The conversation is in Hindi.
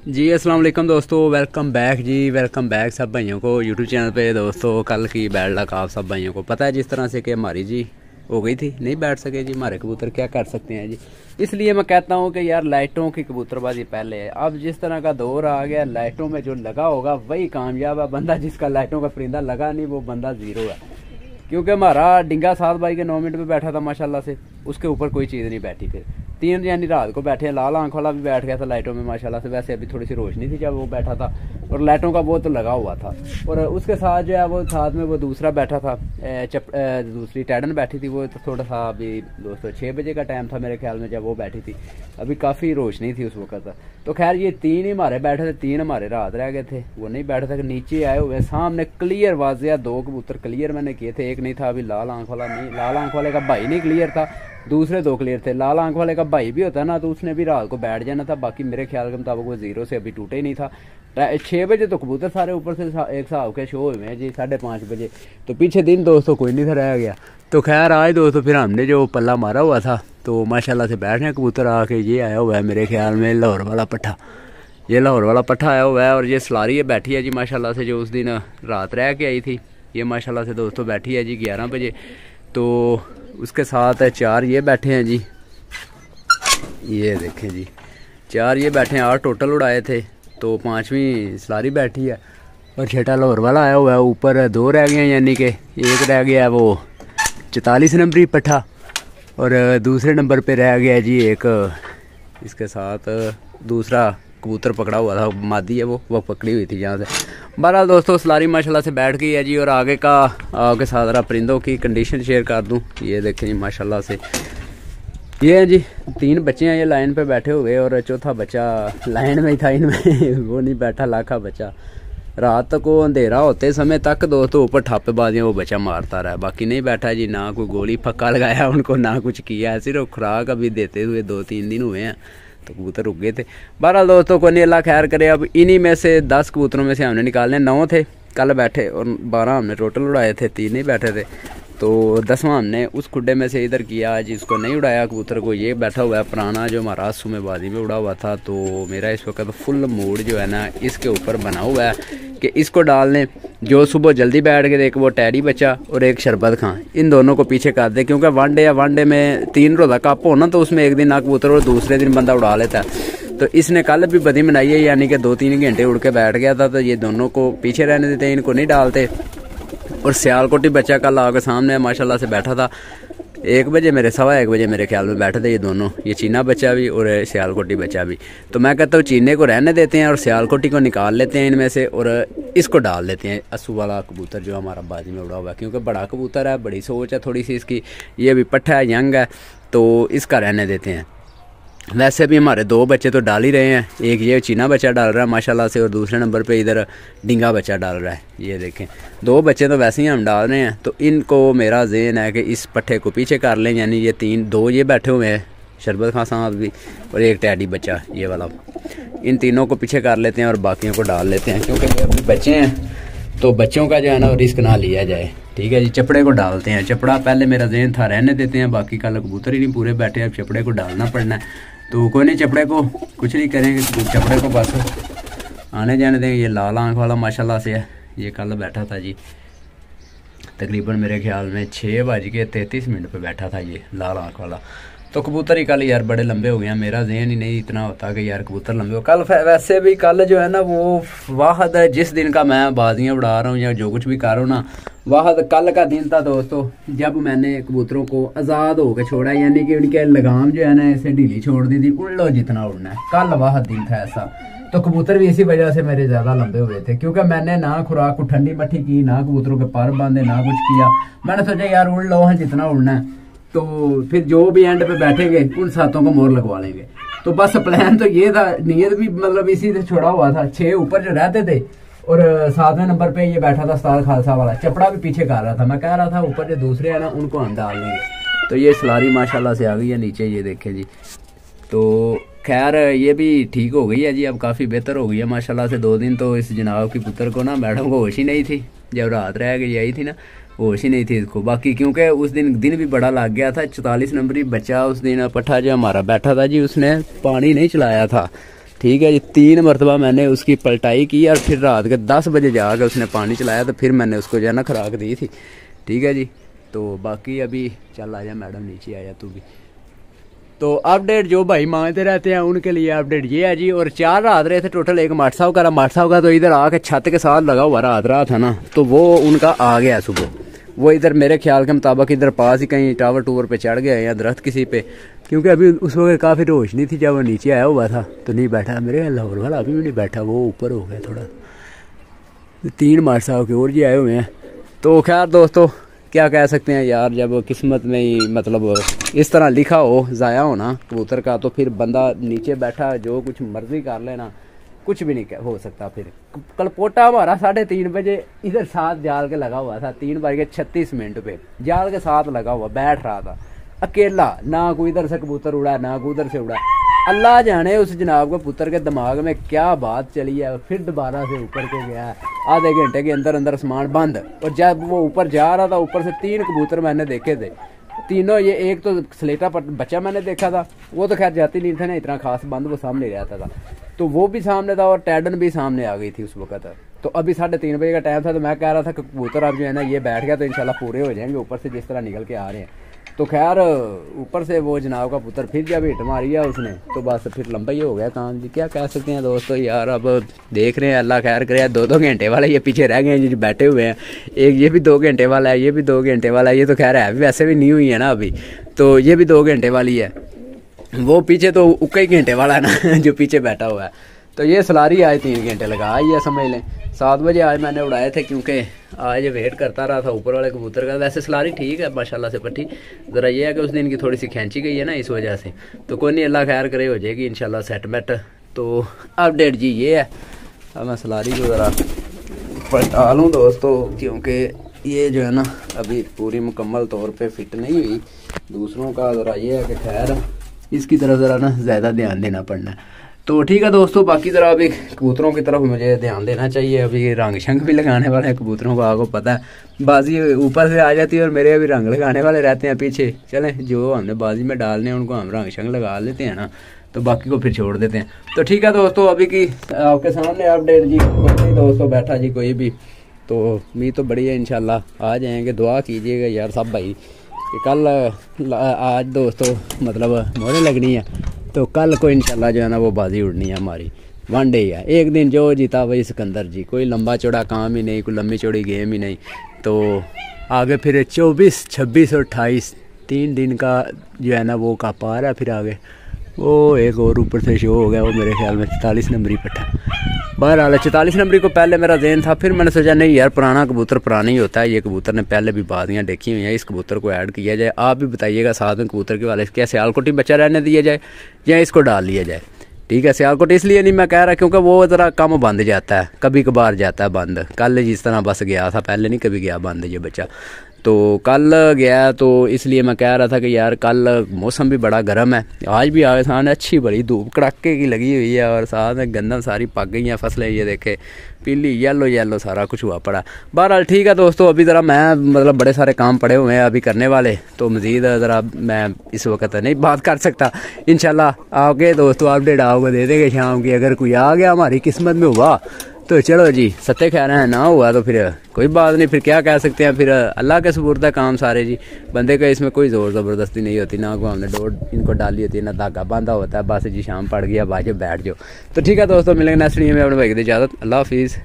जी अस्सलाम वालेकुम दोस्तों, वेलकम बैक जी। वेलकम बैक सब भाइयों को यूट्यूब चैनल पे। दोस्तों कल की बैड लक आप सब भाइयों को पता है जिस तरह से कि हमारी जी हो गई थी, नहीं बैठ सके जी हमारे कबूतर, क्या कर सकते हैं जी। इसलिए मैं कहता हूँ कि यार लाइटों की कबूतरबाजी पहले है। अब जिस तरह का दौर आ गया, लाइटों में जो लगा होगा वही कामयाब है। बंदा जिसका लाइटों का परिंदा लगा नहीं वो बंदा ज़ीरो है। क्योंकि हमारा डिंगा 7 बाई के 9 मिनट पे बैठा था माशाल्लाह से, उसके ऊपर कोई चीज़ नहीं बैठी। फिर 3 यानी रात को बैठे, लाल आंख वाला भी बैठ गया था लाइटों में माशाल्लाह से। वैसे अभी थोड़ी सी रोशनी थी जब वो बैठा था और लाइटों का वो तो लगा हुआ था। और उसके साथ जो है वो साथ में वो दूसरा बैठा था, दूसरी टैडन बैठी थी। वो तो थोड़ा सा अभी दोस्तों 6 बजे का टाइम था मेरे ख्याल में जब वो बैठी थी, अभी काफ़ी रोशनी थी उस वक्त। तो खैर ये 3 ही हमारे बैठे थे, 3 हमारे रात रह गए थे, वो नहीं बैठे थे। नीचे आए हुए सामने क्लियर वाजिया 2 कबूतर क्लियर मैंने किए थे। एक नहीं था अभी लाल आंख वाला, नहीं लाल आंख वाले का भाई नहीं क्लियर था, दूसरे 2 क्लियर थे। लाल आंख वाले का भाई भी होता ना तो उसने भी रात को बैठ जाना था। बाकी मेरे ख्याल के मुताबिक वो 0 से अभी टूटे ही नहीं था। 6 बजे तो कबूतर सारे ऊपर से एक हिसाब के शो हुए हैं जी, 5:30 बजे। तो पीछे दिन दोस्तों कोई नहीं था रह गया। तो खैर आज दोस्तों फिर हमने जो पल्ला मारा हुआ था तो माशाल्लाह से बैठ रहे हैं कबूतर आके। ये आया हुआ है मेरे ख्याल में लाहौर वाला पट्ठा, ये लाहौर वाला पट्ठा आया हुआ है। और ये सलारी है बैठी है जी माशाल्लाह से, जो उस दिन रात रह के आई थी। ये माशाल्लाह से दोस्तों बैठी है जी 11 बजे। तो उसके साथ 4 ये बैठे हैं जी, ये देखें जी 4 ये बैठे हैं। 8 टोटल उड़ाए थे, तो 5वीं सलारी बैठी है। और छठा लाहौर वाला आया हुआ है। ऊपर 2 रह गए हैं, यानी कि एक रह गया है वो 44 नंबरी पट्ठा, और दूसरे नंबर पे रह गया जी एक इसके साथ दूसरा कबूतर पकड़ा हुआ था, मादी है वो पकड़ी हुई थी यहाँ से। बहरहाल दोस्तों सलारी माशाल्लाह से बैठ गई है जी। और आगे साथ रहा परिंदों की कंडीशन शेयर कर दूँ। ये देखें जी माशाल्लाह से, ये है जी 3 बच्चे हैं ये लाइन पे बैठे हुए, और चौथा बच्चा लाइन में ही था इनमें वो नहीं बैठा, लाखा बच्चा। रात तक वो अंधेरा होते समय तक दोस्तों ऊपर ठापेबाजियाँ वो बच्चा मारता रहा, बाकी नहीं बैठा जी। ना कोई गोली फक्का लगाया उनको, ना कुछ किया, सिर्फ खुराक अभी देते हुए 2-3 दिन हुए हैं तो कबूतर रुक गए थे। बहरहाल दोस्तों को नहीं अल्लाह खैर करे। अब इन्हीं में से 10 कबूतरों में से हमने निकालने 9 थे कल बैठे, और 12 हमने टोटल उड़ाए थे, 3 नहीं बैठे थे। तो 10वां हमने उस खुड्डे में से इधर किया आज, इसको नहीं उड़ाया कबूतर को। ये बैठा हुआ है पुराना जो हमारा सुमेबाजी में उड़ा हुआ था। तो मेरा इस वक्त फुल मूड जो है ना इसके ऊपर बना हुआ है कि इसको डाल लें। जो सुबह जल्दी बैठ के एक वो टैडी बच्चा और एक शरबत खां, इन दोनों को पीछे कर दे। क्योंकि वनडे में 3 रोज़ा कप हो ना, तो उसमें एक दिन ना कबूतर और दूसरे दिन बंदा उड़ा लेता है। तो इसने कल भी बदी बनाई है, यानी कि 2-3 घंटे उड़ के बैठ गया था। तो ये दोनों को पीछे रहने देते, इनको नहीं डालते। और सियालकोटी बच्चा कल आके सामने माशाल्लाह से बैठा था 1 बजे मेरे 1:15 बजे मेरे ख्याल में बैठे थे ये दोनों, ये चीना बच्चा भी और सियालकोटी बच्चा भी। तो मैं कहता हूँ चीने को रहने देते हैं और सियालकोटी को निकाल लेते हैं इनमें से, और इसको डाल देते हैं अस्सू वाला कबूतर जो हमारा बाजी में उड़ा हुआ है। क्योंकि बड़ा कबूतर है, बड़ी सोच है थोड़ी सी इसकी, ये भी पट्ठा है, यंग है, तो इसका रहने देते हैं। वैसे भी हमारे 2 बच्चे तो डाल ही रहे हैं, एक ये चीना बच्चा डाल रहा है माशाल्लाह से, और दूसरे नंबर पे इधर डिंगा बच्चा डाल रहा है। ये देखें 2 बच्चे तो वैसे ही हम डाल रहे हैं। तो इनको मेरा ज़हन है कि इस पट्ठे को पीछे कर लें, यानी ये 2 ये बैठे हुए हैं, शरबत खां साहब भी और एक टैडी बच्चा ये वाला, इन तीनों को पीछे कर लेते हैं और बाकियों को डाल लेते हैं। क्योंकि ये अभी बच्चे हैं तो बच्चों का जो है ना रिस्क ना लिया जाए। ठीक है जी, चपड़े को डालते हैं। चपड़ा पहले मेरा जहन था रहने देते हैं, बाकी कल कबूतर ही नहीं पूरे बैठे, अब चपड़े को डालना पड़ना है। तो कोई नहीं, चपड़े को कुछ नहीं करेंगे, चपड़े को बस आने जाने देंगे। ये लाल आंख वाला माशाल्लाह से है, ये कल बैठा था जी तकरीबन मेरे ख्याल में 6:33 पे बैठा था ये लाल आंख वाला। तो कबूतर ही कल यार बड़े लंबे हो गए हैं, मेरा जहन ही नहीं इतना होता कि यार कबूतर लंबे हो। कल वैसे भी कल जो है ना वो वाहद है जिस दिन का मैं बाजियाँ उड़ा रहा हूँ या जो कुछ भी कर रहा हूँ ना, वाहद कल का दिन था दोस्तों जब मैंने कबूतरों को आज़ाद होकर छोड़ा, यानी कि उनके लगाम जो है ना ऐसे ढीली छोड़ दी थी, उड़ लो जितना उड़ना है। कल वाहद दिन था ऐसा। तो कबूतर भी इसी वजह से मेरे ज़्यादा लंबे हुए थे, क्योंकि मैंने ना खुराक को ठंडी मट्ठी की, ना कबूतरों के पर बांधे, ना कुछ किया। मैंने सोचा यार उड़ लो है जितना उड़ना है, तो फिर जो भी एंड पे बैठेंगे उन सातों को मोर लगवा लेंगे। तो बस प्लान तो ये था, नीयत भी मतलब इसी से छोड़ा हुआ था। 6 ऊपर जो रहते थे और 7वें नंबर पे ये बैठा था उस्ताद खालसा वाला, चपड़ा भी पीछे कर रहा था। मैं कह रहा था ऊपर जो दूसरे हैं ना उनको हम डाल देंगे। तो ये सलारी माशाल्लाह से आ गई है नीचे, ये देखे जी। तो खैर ये भी ठीक हो गई है जी, अब काफ़ी बेहतर हो गई है माशाल्लाह से। 2 दिन तो इस जनाब की पुत्र को ना मैडम को होश ही नहीं थी, जब रात रह गई आई थी ना होश ही नहीं थी इसको। बाकी क्योंकि उस दिन भी बड़ा लग गया था। 44 नंबरी बच्चा उस दिन पट्ठा जो हमारा बैठा था जी, उसने पानी नहीं चलाया था। ठीक है जी। 3 मरतबा मैंने उसकी पलटाई की और फिर रात के 10 बजे जाकर उसने पानी चलाया तो फिर मैंने उसको जो है ना खुराक दी थी। ठीक है जी। तो बाकी अभी चल आजा मैडम, नीचे आया तू भी। तो अपडेट जो भाई मांगते रहते हैं उनके लिए अपडेट ये है जी। और 4 रात रहे थे टोटल। एक माट साहब का तो इधर आके छत के साथ लगा हुआ रात रहा था ना, तो वो उनका आ गया सुबह। वो इधर मेरे ख्याल के मुताबिक इधर पास ही कहीं टावर टूवर पे चढ़ गया या दरख्त किसी पे, क्योंकि अभी उस वक्त काफ़ी रोशनी थी जब वो नीचे आया हुआ था तो नहीं बैठा। मेरे लाहौर वाला अभी भी नहीं बैठा, वो ऊपर हो गया थोड़ा। 3 माट साहब के और जी आए हुए हैं। तो खैर दोस्तों क्या कह सकते हैं यार, जब किस्मत में ही मतलब इस तरह लिखा हो ज़ाया होना कबूतर का, तो फिर बंदा नीचे बैठा जो कुछ मर्जी कर लेना, कुछ भी नहीं हो सकता। फिर कल पोटा हमारा 3:30 बजे इधर साथ जाल के लगा हुआ था, 3:36 पे जाल के साथ लगा हुआ बैठ रहा था अकेला, ना कोई इधर से कबूतर उड़ा ना कोई उधर से उड़ा। अल्लाह जाने उस जनाब को पुत्र के दिमाग में क्या बात चली है, फिर दोबारा से ऊपर को गया। आधे घंटे के अंदर अंदर आसमान बंद, और जब वो ऊपर जा रहा था ऊपर से 3 कबूतर मैंने देखे थे। तीनों ये एक तो स्लेटा पर बच्चा मैंने देखा था, वो तो खैर जाती नहीं था ना इतना खास, बंद वो सामने रहता था, तो वो भी सामने था और टैडन भी सामने आ गई थी उस वक्त। तो अभी 3:30 बजे का टाइम था, तो मैं कह रहा था कि कबूतर अब जो है ना ये बैठ गया तो इंशाल्लाह पूरे हो जाएंगे ऊपर से जिस तरह निकल के आ रहे हैं। तो खैर ऊपर से वो जनाब का पुत्र फिर जब हिट मारी है उसने, तो बस फिर लंबा ही हो गया काम जी। क्या कह सकते हैं दोस्तों यार, अब देख रहे हैं अल्लाह खैर करे। 2-2 घंटे वाला ये पीछे रह गए हैं जो बैठे हुए हैं, एक ये भी 2 घंटे वाला है, ये भी 2 घंटे वाला है। ये तो खैर है वैसे भी नहीं हुई है ना अभी, तो ये भी 2 घंटे वाली है। वो पीछे तो उक्का ही घंटे वाला है ना जो पीछे बैठा हुआ है। तो ये सलारी आज 3 घंटे लगा आई है समझ लें। 7 बजे आज मैंने उड़ाए थे, क्योंकि आज वेट करता रहा था ऊपर वाले कबूतर का। वैसे सलारी ठीक है माशाल्लाह से पट्टी, ज़रा ये है कि उस दिन की थोड़ी सी खींची गई है ना इस वजह से। तो कोई नहीं, अल्लाह खैर करे हो जाएगी इंशाल्लाह सेटमेंट। तो अपडेट जी ये है। अब मैं सलारी को ज़रा पलटा लूँ दोस्तों, क्योंकि ये जो है ना अभी पूरी मुकम्मल तौर पर फिट नहीं हुई। दूसरों का ज़रा ये है कि खैर इसकी तरफ ज़रा ना ज़्यादा ध्यान देना पड़ना है। तो ठीक है दोस्तों, बाकी ज़रा अभी कबूतरों की तरफ मुझे ध्यान देना चाहिए। अभी रंग शंग भी लगाने वाले हैं कबूतरों को, आपको पता है बाजी ऊपर से आ जाती है और मेरे अभी रंग लगाने वाले रहते हैं पीछे। चलें जो हमने बाजी में डालने हैं उनको हम रंग शंग लगा लेते हैं ना, तो बाकी को फिर छोड़ देते हैं। तो ठीक है दोस्तों, अभी की आपके सामने अपडेट जी। कोई दोस्तों बैठा जी कोई भी, तो उम्मीद तो बड़ी है इंशाल्लाह आ जाएंगे। दुआ कीजिएगा यार सब भाई कि कल आज दोस्तों मतलब मोहरे लगनी है, तो कल को इंशाल्लाह जो है ना वो बाजी उड़नी है हमारी। 1 डे है, एक दिन जो जीता वही सिकंदर जी। कोई लंबा चौड़ा काम ही नहीं, कोई लंबी चौड़ी गेम ही नहीं। तो आगे फिर 24, 26 और 28 3 दिन का जो है ना वो का पार है। फिर आगे वो एक और ऊपर से शो हो गया, वो मेरे ख्याल में 44 नंबरी पट्टा। बहरहाल 44 नंबरी को पहले मेरा ज़हन था, फिर मैंने सोचा नहीं यार पुराना कबूतर पुराना ही होता है। ये कबूतर ने पहले भी बाजियाँ देखी हुई हैं, इस कबूतर को ऐड किया जाए। आप भी बताइएगा साथ में कबूतर के वाले, क्या सियालकोटी बच्चा रहने दिया जाए या इसको डाल लिया जाए। ठीक है, सियालकोट इसलिए नहीं मैं कह रहा क्योंकि वो ज़रा कम बंद जाता है, कभी कभार जाता है बंद। कल जिस तरह बस गया था, पहले नहीं कभी गया बंद ये बच्चा, तो कल गया। तो इसलिए मैं कह रहा था कि यार कल मौसम भी बड़ा गर्म है, आज भी आसान अच्छी बड़ी धूप कड़ाके की लगी हुई है, और साथ में गंदम सारी पक गई हैं फसलें। ये देखे पीली येलो येलो सारा कुछ हुआ पड़ा। बहरहाल ठीक है दोस्तों, अभी ज़रा मैं मतलब बड़े सारे काम पड़े हुए हैं अभी करने वाले, तो मज़ीद ज़रा मैं इस वक्त नहीं बात कर सकता। इंशाल्लाह आगे दोस्तों अपडेट आपको दे देंगे शाम की। अगर कोई आ गया हमारी किस्मत में हुआ तो चलो जी सत्य कह रहे हैं, ना हुआ तो फिर कोई बात नहीं, फिर क्या कह सकते हैं। फिर अल्लाह के सुपुर्द है काम सारे जी। बंदे का इसमें कोई ज़ोर ज़बरदस्ती नहीं होती, ना को हमने डोर इनको डाली होती है, ना धागा बांधा होता है। बस जी शाम पड़ गया बाजो बैठ जाओ। तो ठीक है दोस्तों, मिलेंगे नेक्स्ट वीडियो में। अपने भाई की इजाज़त, अल्लाह हाफिज़।